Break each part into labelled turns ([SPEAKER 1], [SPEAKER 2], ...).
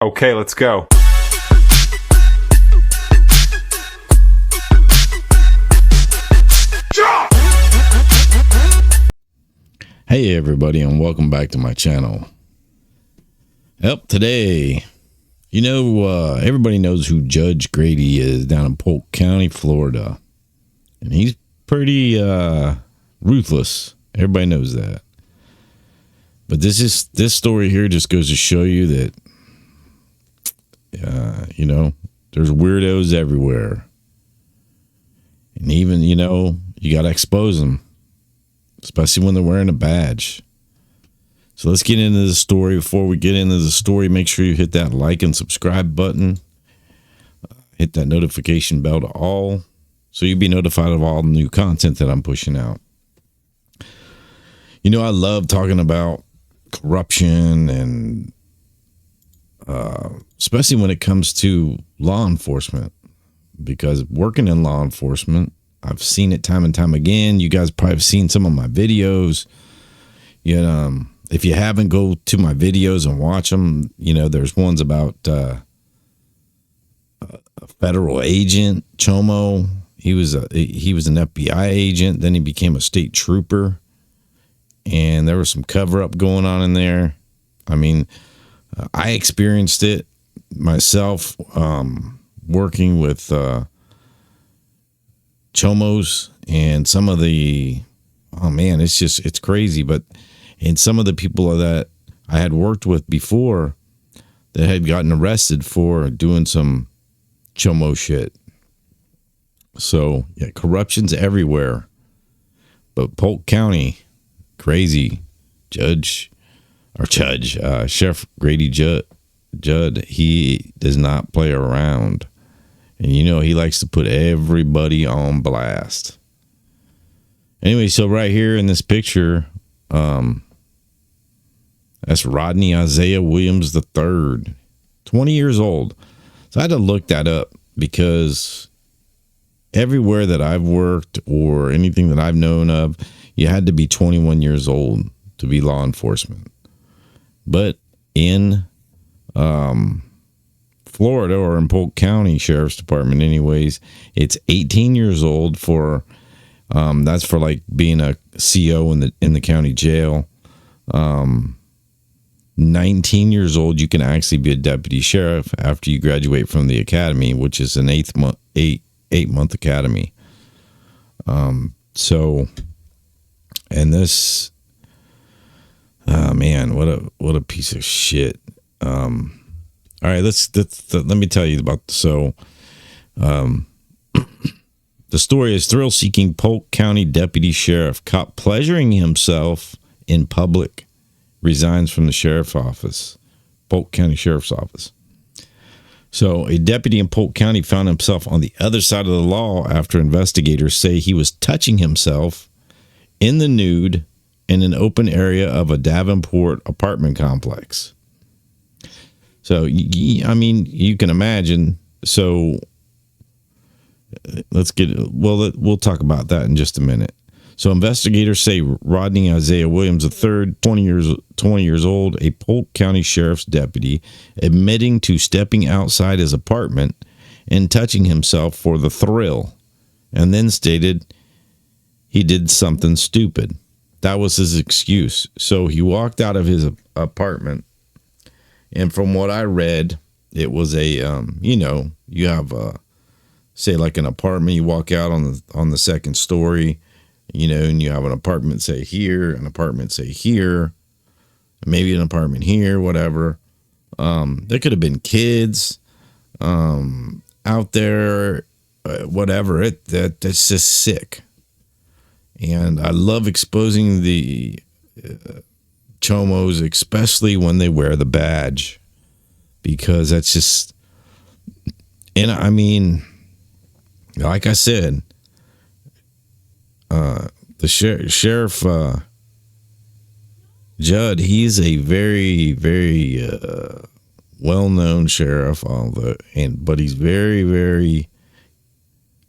[SPEAKER 1] Okay, let's go.
[SPEAKER 2] Hey everybody, and welcome back to my channel. Yep, today, everybody knows who Judge Grady is down in Polk County, Florida. And he's pretty ruthless. Everybody knows that. But this story here just goes to show you that there's weirdos everywhere. And even, you got to expose them, especially when they're wearing a badge. So let's get into the story. Before we get into the story, make sure you hit that like and subscribe button. Hit that notification bell to all, so you'll be notified of all the new content that I'm pushing out. I love talking about corruption, and especially when it comes to law enforcement, because working in law enforcement, I've seen it time and time again. You guys probably have seen some of my videos. If you haven't, go to my videos and watch them. There's ones about a federal agent, Chomo. He was an FBI agent. Then he became a state trooper, and there was some cover up going on in there. I mean, I experienced it myself, working with Chomos and some of the, it's crazy. And some of the people that I had worked with before that had gotten arrested for doing some Chomo shit. So yeah, corruption's everywhere. But Polk County, crazy. Sheriff Grady Judd, he does not play around. And he likes to put everybody on blast. Anyway, so right here in this picture, that's Rodney Isaiah Williams III, 20 years old. So I had to look that up, because everywhere that I've worked or anything that I've known of, you had to be 21 years old to be law enforcement. But in Florida, or in Polk County Sheriff's Department anyways, it's 18 years old for that's for like being a CO in the county jail. 19 years old, you can actually be a deputy sheriff after you graduate from the academy, which is an 8-month academy. So, and this, man, what a piece of shit. All right, let me tell you about, the story is thrill-seeking Polk County deputy sheriff caught pleasuring himself in public resigns from the sheriff's office, Polk County Sheriff's Office. So a deputy in Polk County found himself on the other side of the law after investigators say he was touching himself in the nude in an open area of a Davenport apartment complex. So, you can imagine. So we'll talk about that in just a minute. So investigators say Rodney Isaiah Williams III, 20 years old, a Polk County Sheriff's deputy, admitting to stepping outside his apartment and touching himself for the thrill, and then stated he did something stupid. That was his excuse. So he walked out of his apartment, and from what I read, it was a, you have say like an apartment, you walk out on the second story, and you have an apartment say here, an apartment say here, maybe an apartment here, whatever. There could have been kids out there, whatever. That's just sick. And I love exposing the Chomos, especially when they wear the badge, because that's just, and I mean, like I said, the sheriff Judd, he's a very, very well-known sheriff, but he's very, very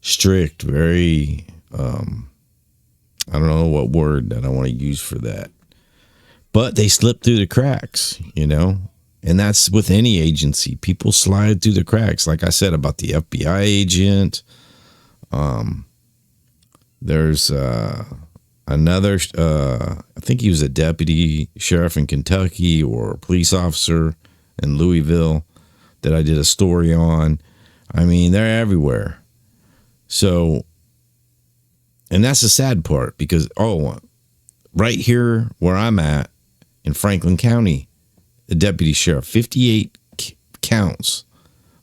[SPEAKER 2] strict, very I don't know what word that I want to use for that, but they slip through the cracks, And that's with any agency. People slide through the cracks. Like I said about the FBI agent. There's another, I think he was a deputy sheriff in Kentucky or a police officer in Louisville that I did a story on. I mean, they're everywhere. So, and that's the sad part because, right here where I'm at in Franklin County, the deputy sheriff, 58 counts,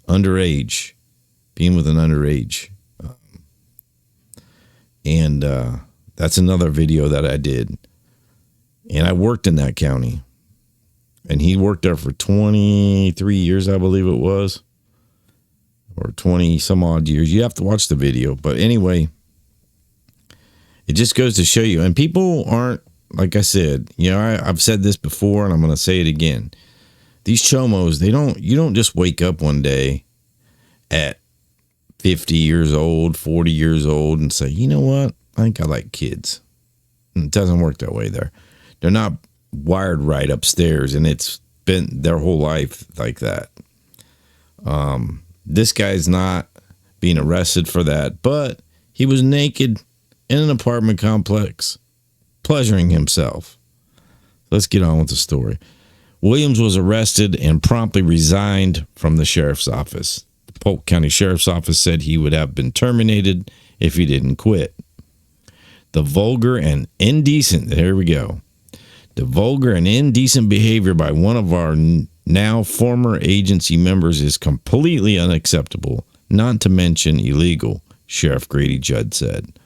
[SPEAKER 2] underage, being with an underage. And that's another video that I did. And I worked in that county. And he worked there for 23 years, I believe it was. Or 20 some odd years. You have to watch the video. But anyway, it just goes to show you. And people aren't, like I said, I've said this before and I'm going to say it again. These chomos, you don't just wake up one day at 50 years old, 40 years old and say, you know what? I think I like kids. And it doesn't work that way there. They're not wired right upstairs, and it's been their whole life like that. This guy's not being arrested for that, but he was naked in an apartment complex, pleasuring himself. Let's get on with the story. Williams was arrested and promptly resigned from the sheriff's office. The Polk County Sheriff's Office said he would have been terminated if he didn't quit. The vulgar and indecent, here we go. The vulgar and indecent behavior by one of our now former agency members is completely unacceptable, not to mention illegal, Sheriff GRADY JUDD said.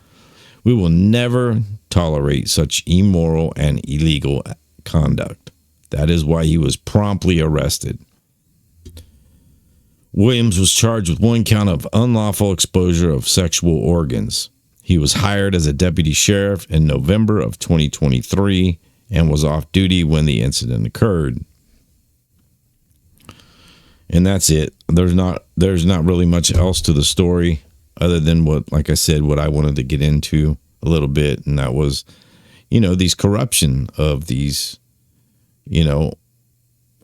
[SPEAKER 2] We will never tolerate such immoral and illegal conduct. That is why he was promptly arrested. Williams was charged with one count of unlawful exposure of sexual organs. He was hired as a deputy sheriff in November of 2023 and was off duty when the incident occurred. And that's it. There's not really much else to the story other than like I said, what I wanted to get into a little bit. And that was, these corruption of these,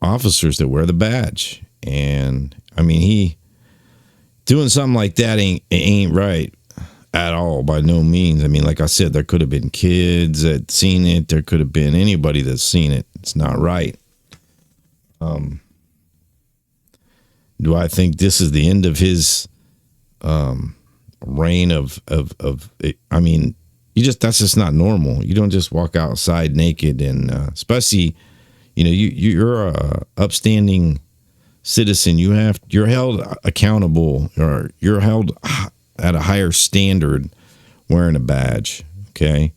[SPEAKER 2] officers that wear the badge. And I mean, he doing something like that ain't right at all, by no means. I mean, like I said, there could have been kids that seen it. There could have been anybody that's seen it. It's not right. Do I think this is the end of his reign of I mean, that's just not normal. You don't just walk outside naked, and especially, you're a upstanding citizen. You're held accountable, or you're held at a higher standard wearing a badge. Okay.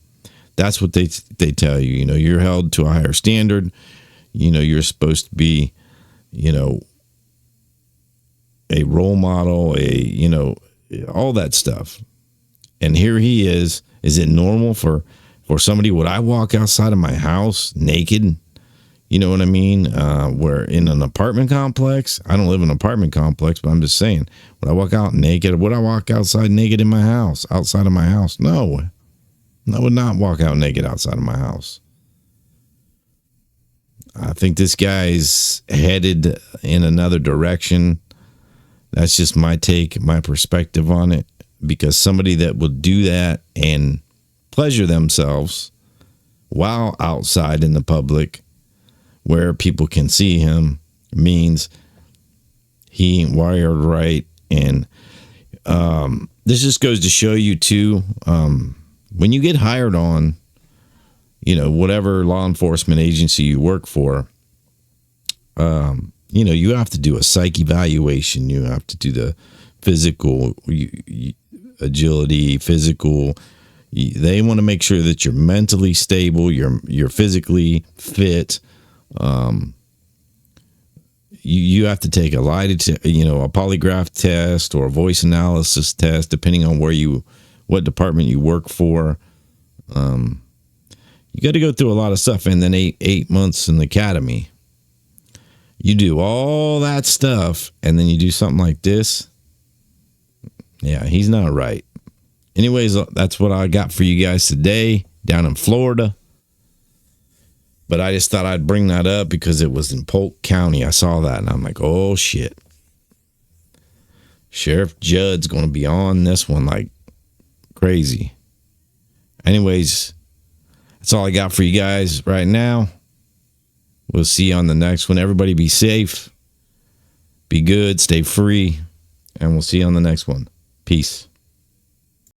[SPEAKER 2] That's what they tell you. You're held to a higher standard. You're supposed to be, a role model, all that stuff. And here he is. Is it normal for somebody? Would I walk outside of my house naked? You know what I mean? Where in an apartment complex, I don't live in an apartment complex, but I'm just saying, would I walk out naked? Would I walk outside naked in my house, outside of my house? No, I would not walk out naked outside of my house. I think this guy's headed in another direction. That's just my take, my perspective on it, because somebody that will do that and pleasure themselves while outside in the public where people can see him means he ain't wired right. And this just goes to show you too, when you get hired on, whatever law enforcement agency you work for, you have to do a psych evaluation. You have to do the physical agility, physical. They want to make sure that you're mentally stable, you're physically fit. You have to take a polygraph test or a voice analysis test, depending on what department you work for. You got to go through a lot of stuff, and then eight months in the academy. You do all that stuff, and then you do something like this. Yeah, he's not right. Anyways, that's what I got for you guys today down in Florida. But I just thought I'd bring that up because it was in Polk County. I saw that and I'm like, oh shit. Sheriff Judd's going to be on this one like crazy. Anyways, that's all I got for you guys right now. We'll see you on the next one. Everybody be safe, be good, stay free, and we'll see you on the next one. Peace.